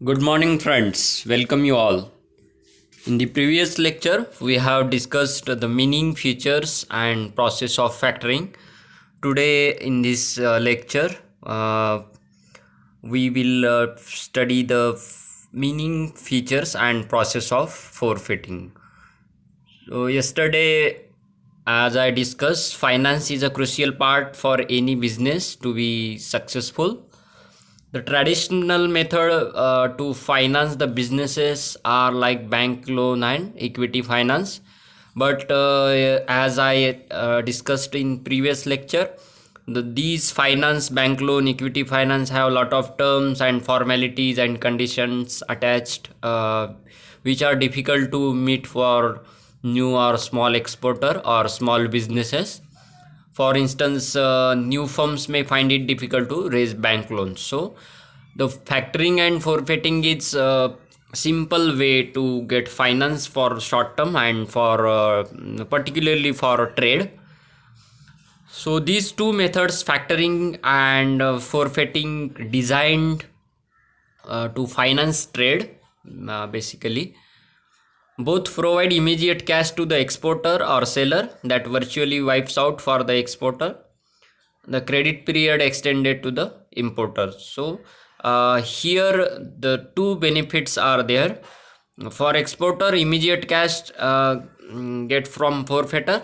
Good morning, friends. Welcome you all. In the previous lecture, we have discussed the meaning, features, and process of factoring. Today, in this lecture, we will study the meaning, features, and process of forfeiting. So, yesterday, as I discussed, finance is a crucial part for any business to be successful. The traditional method to finance the businesses are like bank loan and equity finance. But as I discussed in previous lecture, these finance, bank loan, equity finance have a lot of terms and formalities and conditions attached, which are difficult to meet for new or small exporter or small businesses. For instance, new firms may find it difficult to raise bank loans. So, the factoring and forfeiting is a simple way to get finance for short term and for particularly for trade. So, these two methods, factoring and forfeiting, designed to finance trade, basically. Both provide immediate cash to the exporter or seller that virtually wipes out for the exporter the credit period extended to the importer. So here the two benefits are there. For exporter, immediate cash get from forfeiter,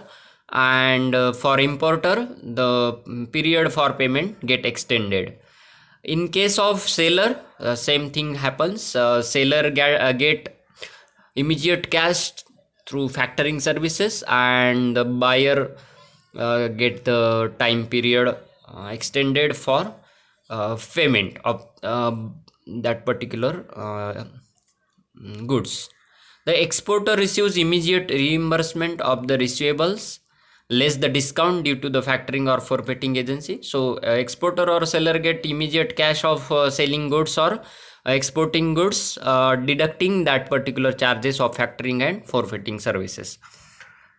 and for importer the period for payment get extended. In case of seller, same thing happens. Seller get immediate cash through factoring services, and the buyer get the time period extended for payment of that particular goods. The exporter receives immediate reimbursement of the receivables less the discount due to the factoring or forfeiting agency. So exporter or seller get immediate cash of selling goods or exporting goods, deducting that particular charges of factoring and forfeiting services.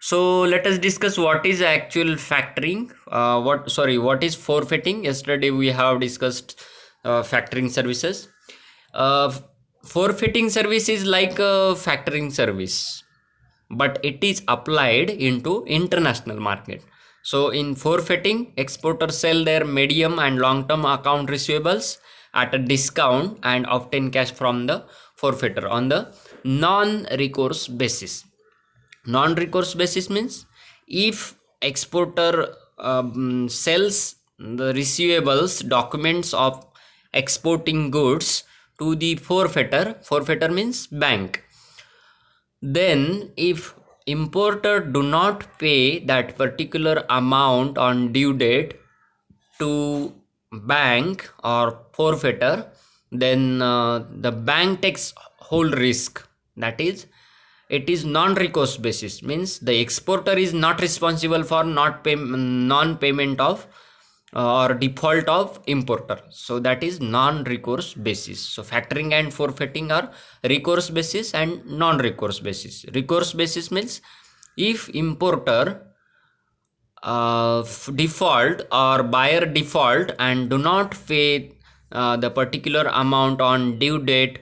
So let us discuss what is actual factoring. What is forfeiting? Yesterday we have discussed factoring services. Uh, Forfeiting service is like a factoring service, but it is applied into international market. So in forfeiting, exporters sell their medium and long term account receivables at a discount and obtain cash from the forfeiter on the non recourse basis. Non recourse basis means if exporter sells the receivables documents of exporting goods to the forfeiter. Forfeiter means bank. Then if importer do not pay that particular amount on due date to bank or forfeiter, then the bank takes whole risk. That is, it is non-recourse basis, means the exporter is not responsible for non-payment of or default of importer. So that is non-recourse basis. So factoring and forfeiting are recourse basis and non-recourse basis. Recourse basis means if importer default or buyer default and do not pay the particular amount on due date,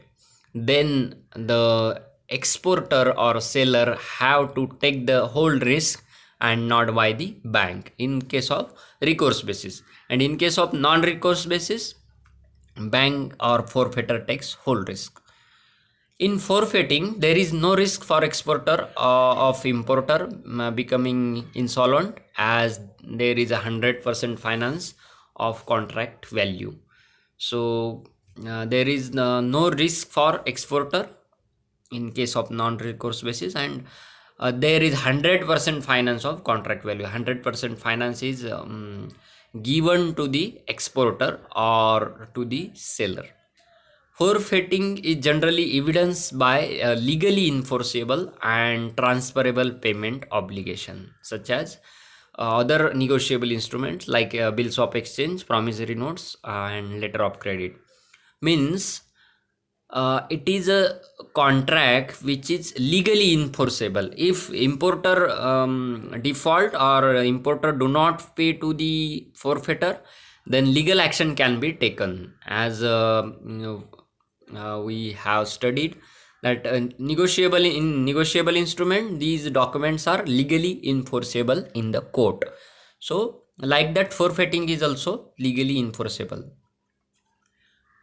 then the exporter or seller have to take the whole risk and not by the bank in case of recourse basis. And in case of non-recourse basis, bank or forfeiter takes whole risk. In forfeiting, there is no risk for exporter of importer becoming insolvent, as there is 100% finance of contract value. So there is no risk for exporter in case of non-recourse basis, and there is 100% finance of contract value. 100% finance is given to the exporter or to the seller. Forfeiting is generally evidenced by a legally enforceable and transferable payment obligation, such as other negotiable instruments like bills of exchange, promissory notes, and letter of credit. Means it is a contract which is legally enforceable. If importer default or importer do not pay to the forfeiter, then legal action can be taken, as we have studied that negotiable instrument, these documents are legally enforceable in the court. So like that, forfeiting is also legally enforceable.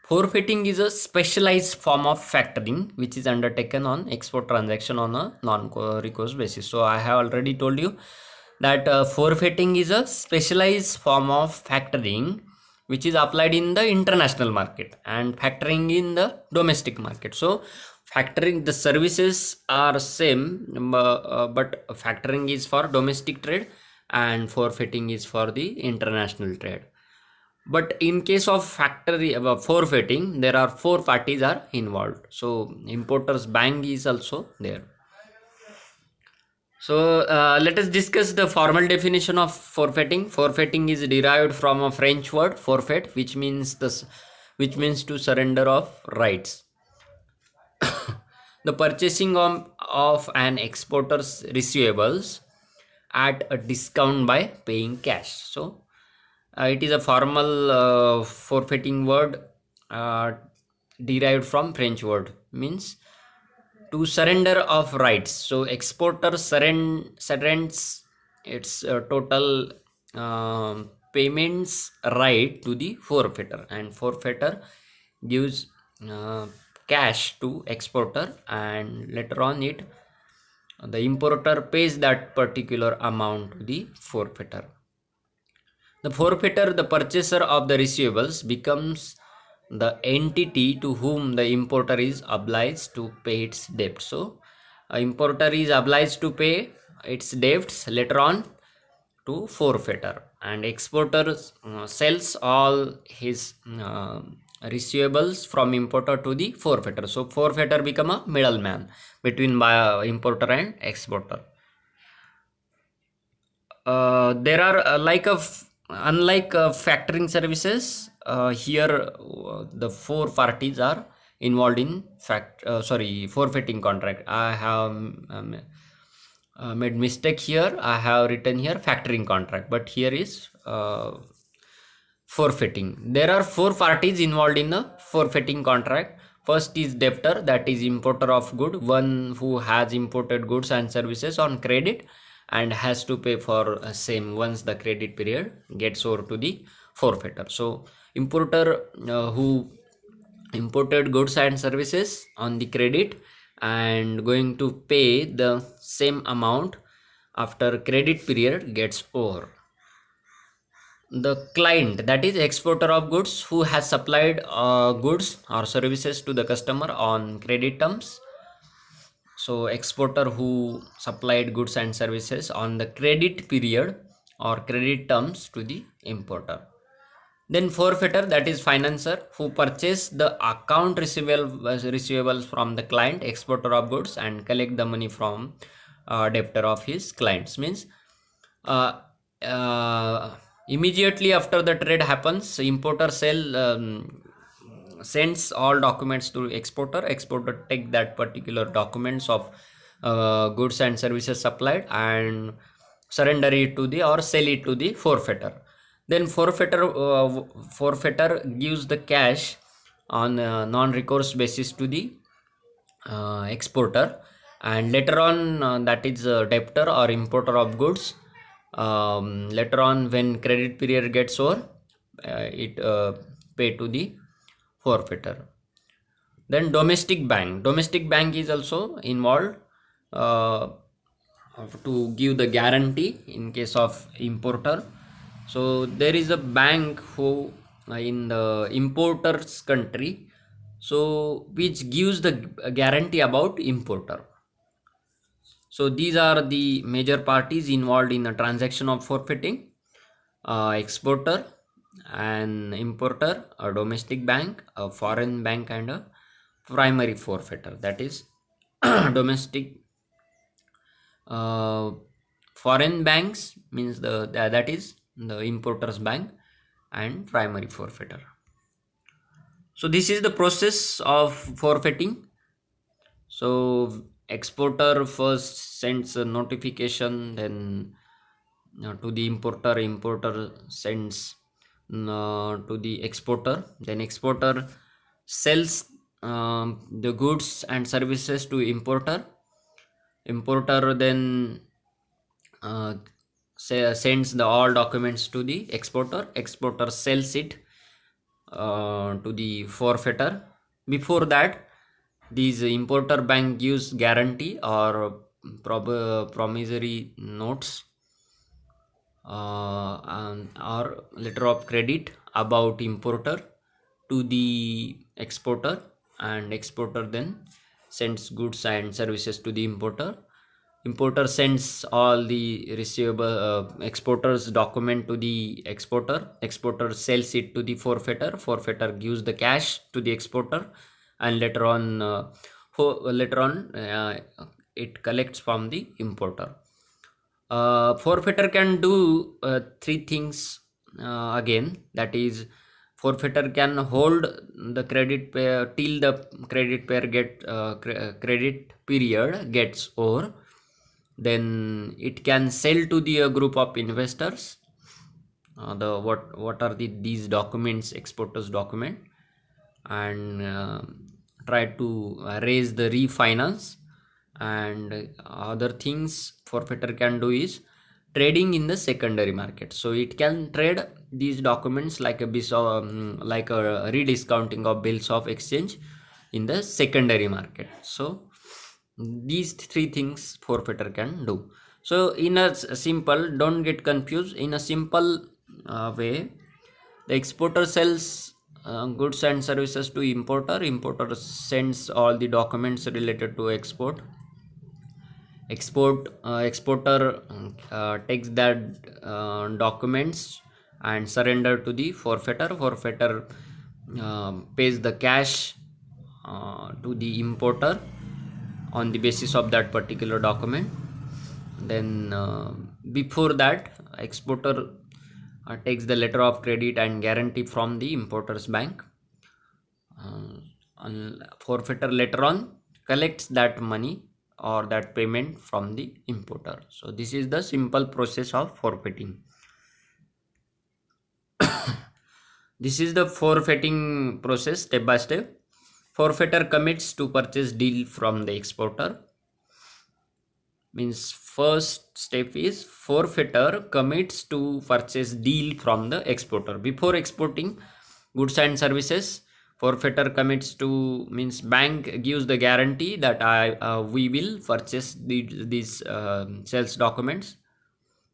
Forfeiting is a specialized form of factoring which is undertaken on export transaction on a non-recourse basis. So I have already told you that forfeiting is a specialized form of factoring which is applied in the international market and factoring in the domestic market. So factoring, the services are same, but factoring is for domestic trade and forfeiting is for the international trade. But in case of factory forfeiting, there are four parties are involved. So importers bank is also there. So let us discuss the formal definition of forfeiting. Forfeiting is derived from a French word forfeit, which means to surrender of rights. The purchasing of an exporter's receivables at a discount by paying cash. So it is a formal forfeiting word uh, derived from French word, means to surrender of rights. So exporter surrenders its total payments right to the forfeiter, and forfeiter gives uh, cash to exporter, and later on it the importer pays that particular amount to the forfeiter. The forfeiter, the purchaser of the receivables, becomes the entity to whom the importer is obliged to pay its debt. So, importer is obliged to pay its debts later on to forfeiter, and exporter sells all his receivables from importer to the forfeiter. So, forfeiter become a middleman between importer and exporter. There are unlike factoring services, here the four parties are involved in forfeiting contract. I have made mistake here. I have written here factoring contract, but here is forfeiting. There are four parties involved in a forfeiting contract. First is debtor, that is importer of good, one who has imported goods and services on credit and has to pay for same once the credit period gets over to the forfeiter. So importer who imported goods and services on the credit and going to pay the same amount after credit period gets over. The client, that is exporter of goods, who has supplied goods or services to the customer on credit terms. So exporter who supplied goods and services on the credit period or credit terms to the importer. Then forfeiter, that is financer, who purchased the account receivables from the client exporter of goods and collect the money from debtor of his clients. Means uh, uh, immediately after the trade happens, importer sends all documents to exporter take that particular documents of goods and services supplied and surrender it to the or sell it to the forfeiter. Then forfeiter gives the cash on non-recourse basis to the exporter, and later on that is debtor or importer of goods. Later on when credit period gets over, it pay to the forfeiter. Then domestic bank is also involved uh, to give the guarantee in case of importer. So there is a bank who in the importer's country, so which gives the guarantee about importer. So these are the major parties involved in the transaction of forfeiting: exporter, an importer, a domestic bank, a foreign bank, and a primary forfeiter. That is domestic uh, foreign banks means that is the importer's bank, and primary forfeiter. So this is the process of forfeiting. So exporter first sends a notification, then to the importer sends to the exporter, then exporter sells the goods and services to importer. Importer then sends the all documents to the exporter. Exporter sells it to the forfeiter. Before that, these importer bank gives guarantee or promissory notes or letter of credit about importer to the exporter, and exporter then sends goods and services to the importer. Importer sends all the receivable exporter's document to the exporter. Exporter sells it to the forfeiter. Forfeiter gives the cash to the exporter, and later on it collects from the importer. Forfeiter can do three things again. That is, forfeiter can hold the credit pair till the credit period gets over. Then it can sell to the group of investors the what are these documents, exporters document, and try to raise the refinance. And other things forfeiter can do is trading in the secondary market. So it can trade these documents like like a rediscounting of bills of exchange in the secondary market. So these three things forfeiter can do. So in a simple, don't get confused, in a simple way, the exporter sells goods and services to importer. Importer sends all the documents related to exporter takes that documents and surrender to the forfeiter. Forfeiter pays the cash to the importer on the basis of that particular document. Then before that, exporter takes the letter of credit and guarantee from the importer's bank. Forfeiter later on collects that money or that payment from the importer. So this is the simple process of forfeiting. This is the forfeiting process step by step. Forfeiter commits to purchase deal from the exporter. Means first step is forfeiter commits to purchase deal from the exporter. Before exporting goods and services, forfeiter commits to, means bank gives the guarantee that we will purchase these sales documents.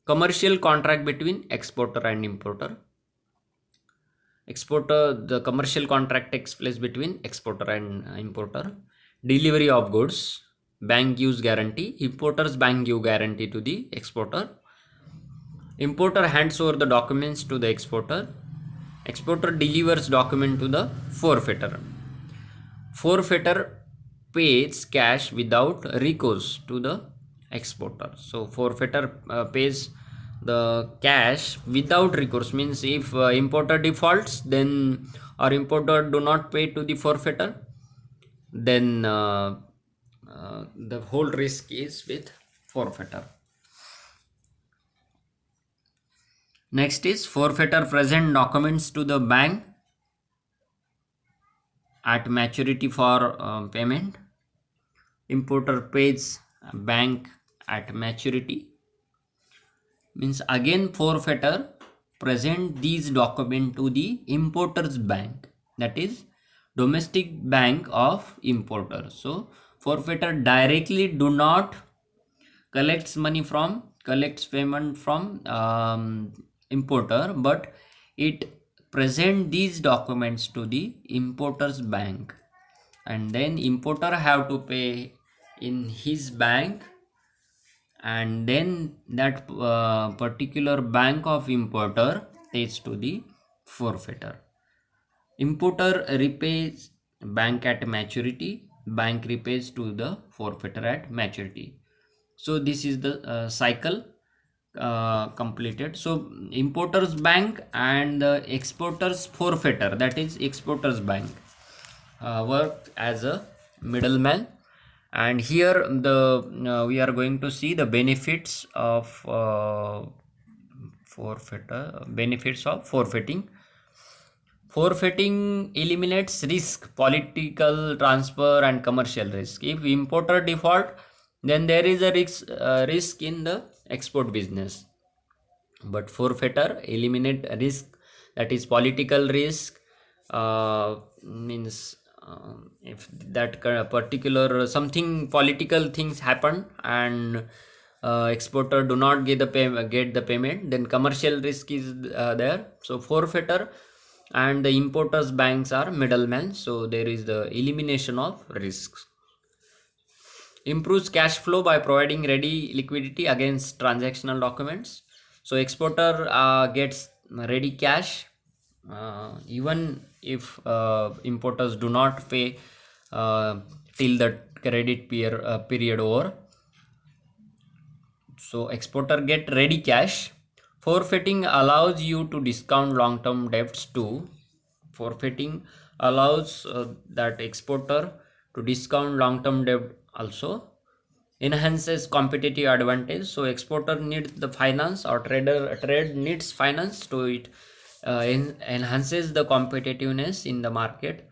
Commercial contract between exporter and importer. The commercial contract takes place between exporter and importer. Delivery of goods, bank gives guarantee. Importer's bank give guarantee to the exporter. Importer hands over the documents to the exporter. Exporter delivers document to the forfeiter. Forfeiter pays cash without recourse to the exporter. So forfeiter pays the cash without recourse, means if importer defaults, then or importer do not pay to the forfeiter, then the whole risk is with forfeiter. Next is forfeiter present documents to the bank at maturity for payment. Importer pays bank at maturity. Means again forfeiter present these document to the importer's bank, that is domestic bank of importer. So forfeiter directly do not collects payment from importer, but it present these documents to the importer's bank, and then importer have to pay in his bank, and then that particular bank of importer pays to the forfeiter. Importer repays bank at maturity, bank repays to the forfeiter at maturity. So this is the cycle completed. So importer's bank and the exporter's forfeiter, that is exporter's bank, work as a middleman. And here the we are going to see the benefits of forfeiting. Forfeiting eliminates risk, political transfer and commercial risk. If importer default, then there is a risk in the export business. But forfeiter eliminate risk, that is political risk, means if that particular something political things happen and exporter do not get the payment, then commercial risk is there. So forfeiter and the importers banks are middlemen, so there is the elimination of risks. Improves cash flow by providing ready liquidity against transactional documents. So exporter gets ready cash even if importers do not pay till the period over. So exporter get ready cash. Forfeiting allows you to discount long-term debts too. Forfeiting allows that exporter to discount long-term debt also. Enhances competitive advantage. So exporter needs the finance, or trade needs finance, so it enhances the competitiveness in the market.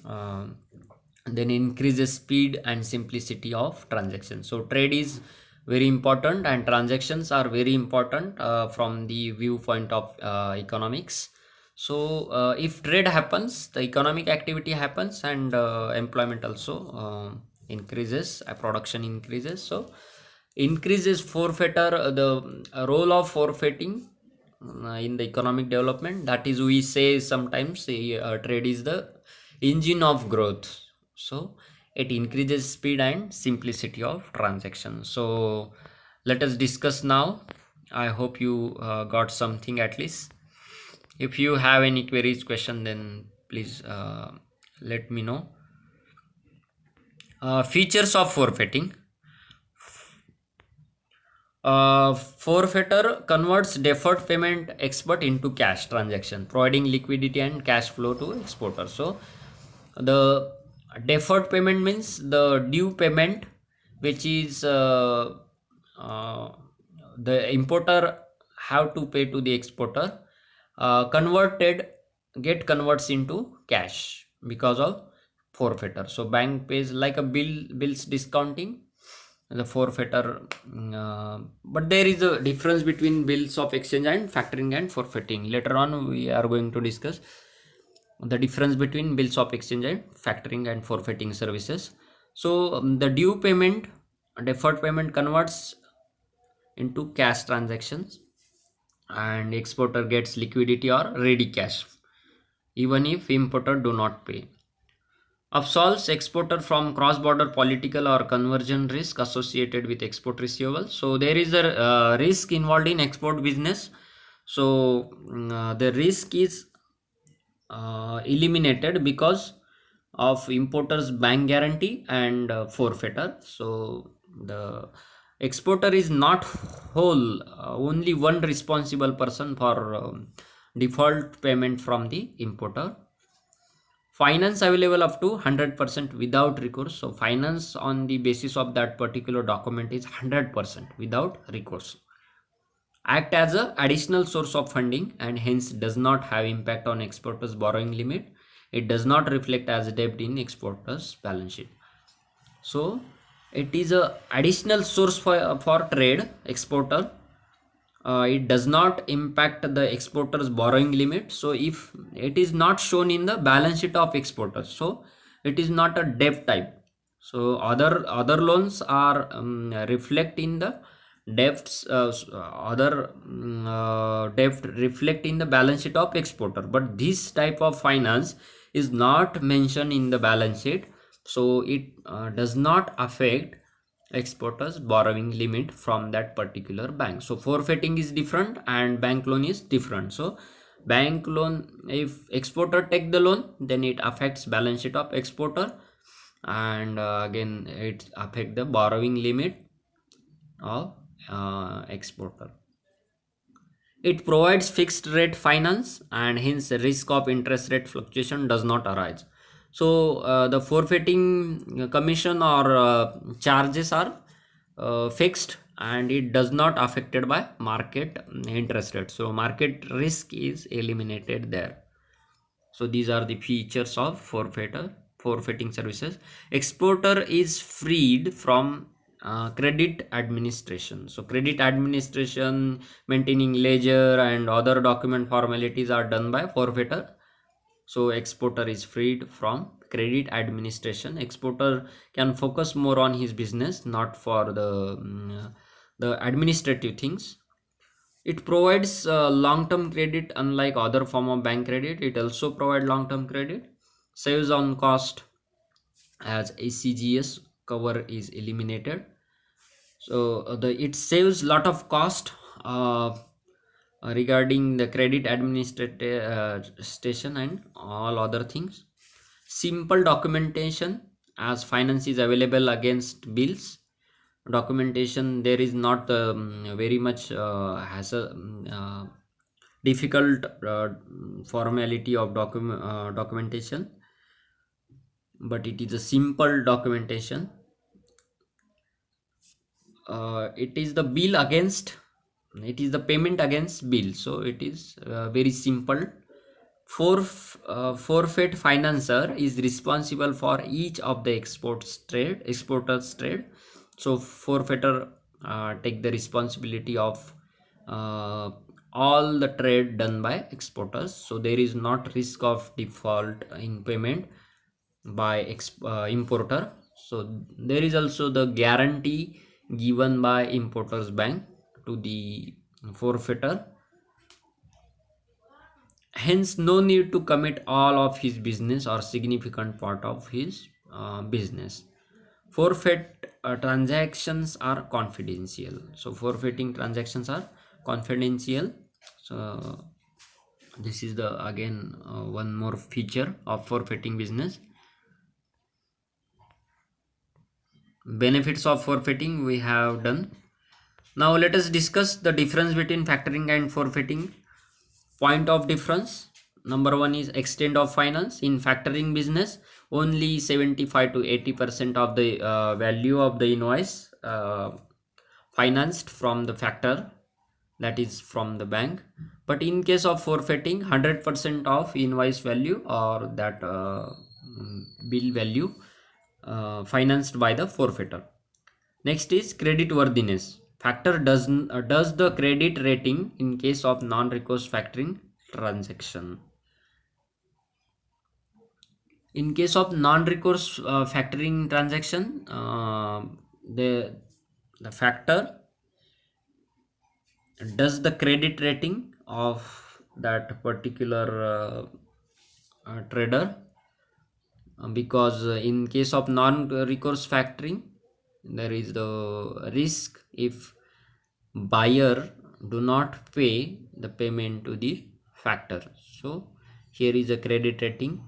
Then increases speed and simplicity of transactions. So trade is very important and transactions are very important from the viewpoint of economics. So if trade happens, the economic activity happens, and employment also increases, production increases. So increases forfeiture, the role of forfeiting in the economic development, that is we say sometimes trade is the engine of growth. So it increases speed and simplicity of transactions. So let us discuss now. I hope you got something at least. If you have any queries, question, then please let me know. Features of forfeiting. Forfeiter converts deferred payment export into cash transaction, providing liquidity and cash flow to exporter. So the deferred payment means the due payment, which is the importer have to pay to the exporter, converts into cash because of forfeiture. So bank pays like a bills discounting, the forfeiture. But there is a difference between bills of exchange and factoring and forfeiting. Later on we are going to discuss the difference between bills of exchange and factoring and forfeiting services. So the due payment, deferred payment converts into cash transactions, and exporter gets liquidity or ready cash even if importer do not pay. Absolves exporter from cross-border political or conversion risk associated with export receivables. So there is a risk involved in export business. So the risk is eliminated because of importer's bank guarantee and forfeiture. So the exporter is not whole, only one responsible person for default payment from the importer. Finance available up to 100% without recourse. So finance on the basis of that particular document is 100% without recourse. Act as a additional source of funding and hence does not have impact on exporters borrowing limit. It does not reflect as debt in exporters balance sheet. So it is a additional source for trade exporter. It does not impact the exporter's borrowing limit. So if it is not shown in the balance sheet of exporter, so it is not a debt type. So other loans are reflect in the debts, debt reflect in the balance sheet of exporter, but this type of finance is not mentioned in the balance sheet, so it does not affect exporters borrowing limit from that particular bank. So forfeiting is different and bank loan is different. So bank loan, if exporter take the loan, then it affects balance sheet of exporter, and again it affect the borrowing limit of exporter. It provides fixed rate finance and hence the risk of interest rate fluctuation does not arise. So the forfeiting commission or charges are fixed and it does not affected by market interest rate. So market risk is eliminated there. So these are the features of forfeiting services. Exporter is freed from credit administration. So credit administration, maintaining ledger and other document formalities are done by forfeiter. So exporter is freed from credit administration. Exporter can focus more on his business, not for the administrative things. It provides long-term credit. Unlike other form of bank credit, it also provide long-term credit, saves on cost as ACGS cover is eliminated. So the it saves lot of cost regarding the credit administration and all other things. Simple documentation, as finance is available against bills. Documentation, there is not very much has a difficult formality of documentation, but it is a simple documentation. It is the bill against, it is the payment against bill, so it is very simple. Forfeit financer is responsible for each of the exporters trade. So forfeiter take the responsibility of uh, all the trade done by exporters. So there is not risk of default in payment by importer. So there is also the guarantee given by importers bank to the forfeiter. Hence no need to commit all of his business or significant part of his business. Forfeit transactions are confidential. So forfeiting transactions are confidential. So this is the again one more feature of forfeiting business. Benefits of forfeiting we have done. Now let us discuss the difference between factoring and forfeiting. Point of difference. Number one is extent of finance. In factoring business, only 75 to 80% of the value of the invoice financed from the factor, that is from the bank. But in case of forfeiting, 100% of invoice value or that bill value financed by the forfeiter. Next is credit worthiness. Factor does the credit rating in case of non-recourse factoring transaction. In case of non-recourse factoring transaction, the factor does the credit rating of that particular trader, because in case of non-recourse factoring, there is the risk if buyer do not pay the payment to the factor. So here is a credit rating.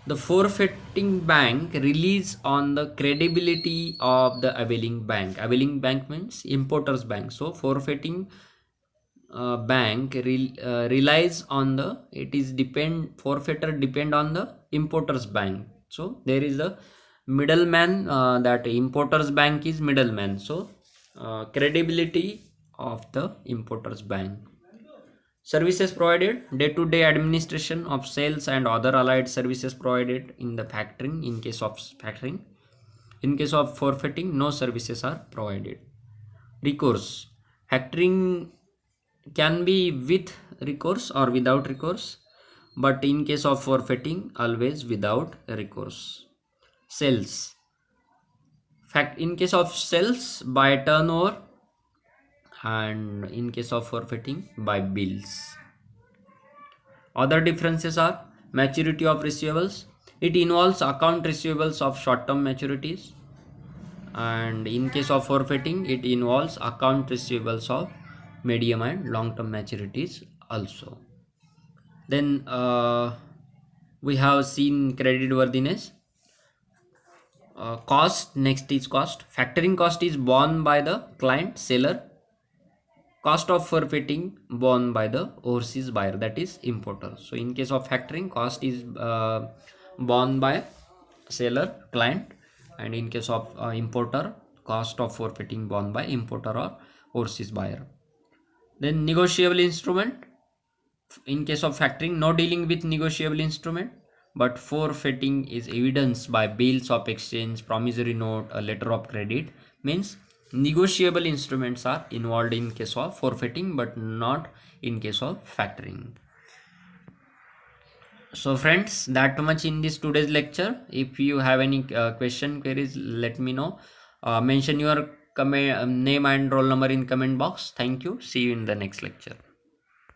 The forfeiting bank relies on the credibility of the availing bank. Availing bank means importers bank. So forfeiting bank relies on the, it is depend, forfeiter depend on the importers bank. So there is a middleman, that importers bank is middleman. So credibility of the importers bank. Services provided, day-to-day administration of sales and other allied services provided in the factoring. In case of factoring, in case of forfeiting, no services are provided. Recourse. Factoring can be with recourse or without recourse, but in case of forfeiting, always without recourse. Sales. In case of sales, by turnover, and in case of forfeiting, by bills. Other differences are maturity of receivables. It involves account receivables of short-term maturities, and in case of forfeiting, it involves account receivables of medium and long-term maturities also. Then we have seen credit worthiness. Cost, next is cost. Factoring cost is borne by the client seller. Cost of forfeiting borne by the overseas buyer, that is importer. So in case of factoring, cost is borne by seller client, and in case of importer, cost of forfeiting borne by importer or overseas buyer. Then negotiable instrument. In case of factoring, no dealing with negotiable instrument, but forfeiting is evidenced by bills of exchange, promissory note, a letter of credit. Means negotiable instruments are involved in case of forfeiting, but not in case of factoring. So friends, that much in this today's lecture. If you have any question queries, let me know. Mention your comment name and roll number in comment box. Thank you. See you in the next lecture.